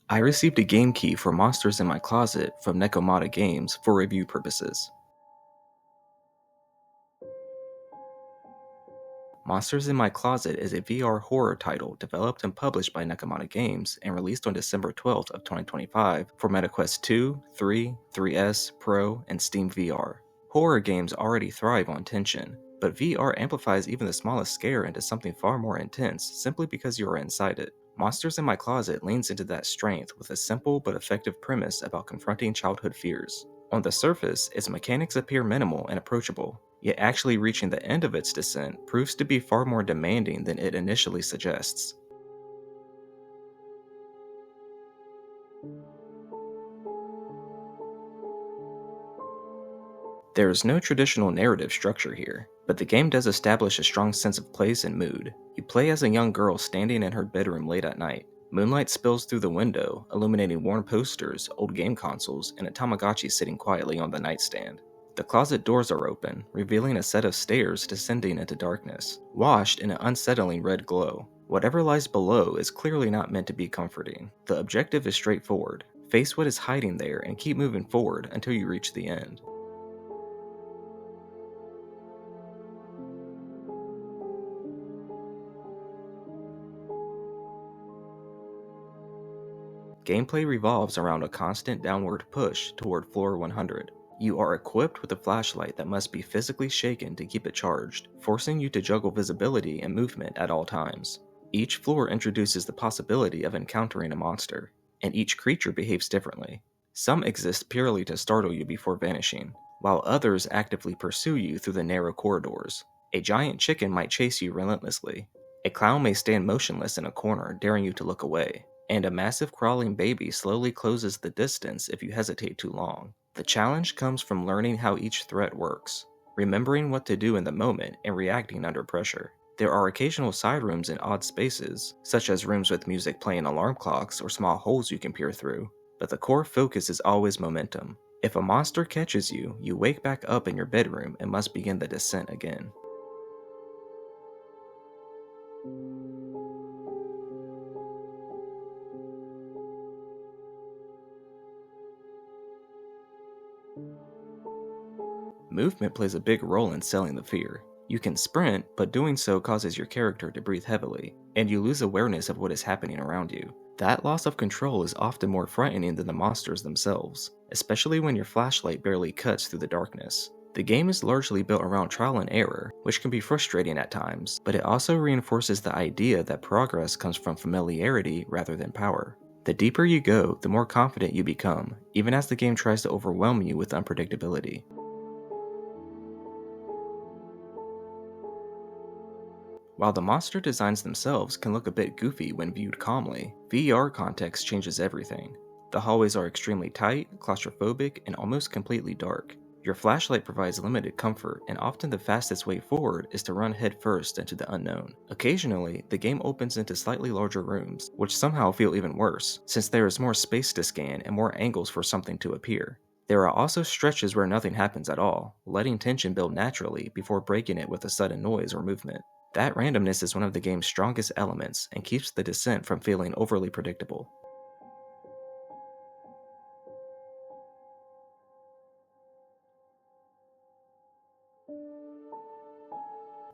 I received a game key for Monsters in My Closet from Nekomata Games for review purposes. Monsters in My Closet is a VR horror title developed and published by Nekomata Games and released on December 12th of 2025 for MetaQuest 2, 3, 3S, Pro, and Steam VR. Horror games already thrive on tension, but VR amplifies even the smallest scare into something far more intense simply because you are inside it. Monsters in My Closet leans into that strength with a simple but effective premise about confronting childhood fears. On the surface, its mechanics appear minimal and approachable, yet actually reaching the end of its descent proves to be far more demanding than it initially suggests. There is no traditional narrative structure here, but the game does establish a strong sense of place and mood. You play as a young girl standing in her bedroom late at night. Moonlight spills through the window, illuminating worn posters, old game consoles, and a Tamagotchi sitting quietly on the nightstand. The closet doors are open, revealing a set of stairs descending into darkness, washed in an unsettling red glow. Whatever lies below is clearly not meant to be comforting. The objective is straightforward: face what is hiding there and keep moving forward until you reach the end. Gameplay revolves around a constant downward push toward floor 100. You are equipped with a flashlight that must be physically shaken to keep it charged, forcing you to juggle visibility and movement at all times. Each floor introduces the possibility of encountering a monster, and each creature behaves differently. Some exist purely to startle you before vanishing, while others actively pursue you through the narrow corridors. A giant chicken might chase you relentlessly. A clown may stand motionless in a corner, daring you to look away, and a massive crawling baby slowly closes the distance if you hesitate too long. The challenge comes from learning how each threat works, remembering what to do in the moment, and reacting under pressure. There are occasional side rooms in odd spaces, such as rooms with music playing, alarm clocks, or small holes you can peer through, but the core focus is always momentum. If a monster catches you, you wake back up in your bedroom and must begin the descent again. Movement plays a big role in selling the fear. You can sprint, but doing so causes your character to breathe heavily, and you lose awareness of what is happening around you. That loss of control is often more frightening than the monsters themselves, especially when your flashlight barely cuts through the darkness. The game is largely built around trial and error, which can be frustrating at times, but it also reinforces the idea that progress comes from familiarity rather than power. The deeper you go, the more confident you become, even as the game tries to overwhelm you with unpredictability. While the monster designs themselves can look a bit goofy when viewed calmly, VR context changes everything. The hallways are extremely tight, claustrophobic, and almost completely dark. Your flashlight provides limited comfort, and often the fastest way forward is to run headfirst into the unknown. Occasionally, the game opens into slightly larger rooms, which somehow feel even worse, since there is more space to scan and more angles for something to appear. There are also stretches where nothing happens at all, letting tension build naturally before breaking it with a sudden noise or movement. That randomness is one of the game's strongest elements and keeps the descent from feeling overly predictable.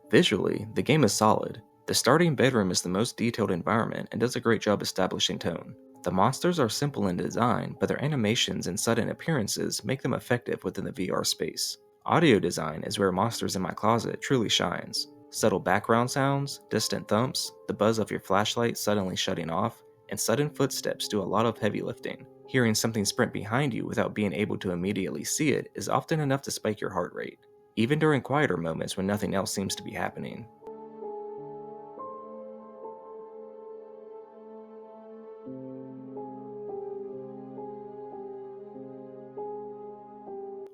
Visually, the game is solid. The starting bedroom is the most detailed environment and does a great job establishing tone. The monsters are simple in design, but their animations and sudden appearances make them effective within the VR space. Audio design is where Monsters in My Closet truly shines. Subtle background sounds, distant thumps, the buzz of your flashlight suddenly shutting off, and sudden footsteps do a lot of heavy lifting. Hearing something sprint behind you without being able to immediately see it is often enough to spike your heart rate, even during quieter moments when nothing else seems to be happening.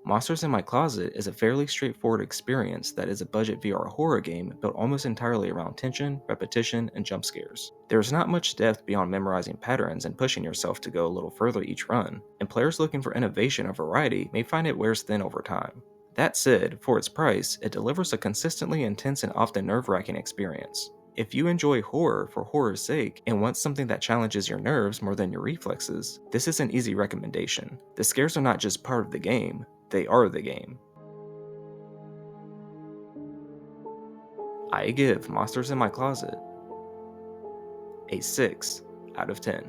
Monsters in My Closet is a fairly straightforward experience that is a budget VR horror game built almost entirely around tension, repetition, and jump scares. There is not much depth beyond memorizing patterns and pushing yourself to go a little further each run, and players looking for innovation or variety may find it wears thin over time. That said, for its price, it delivers a consistently intense and often nerve-wracking experience. If you enjoy horror for horror's sake and want something that challenges your nerves more than your reflexes, this is an easy recommendation. The scares are not just part of the game, they are the game. I give Monsters in My Closet a 6 out of 10.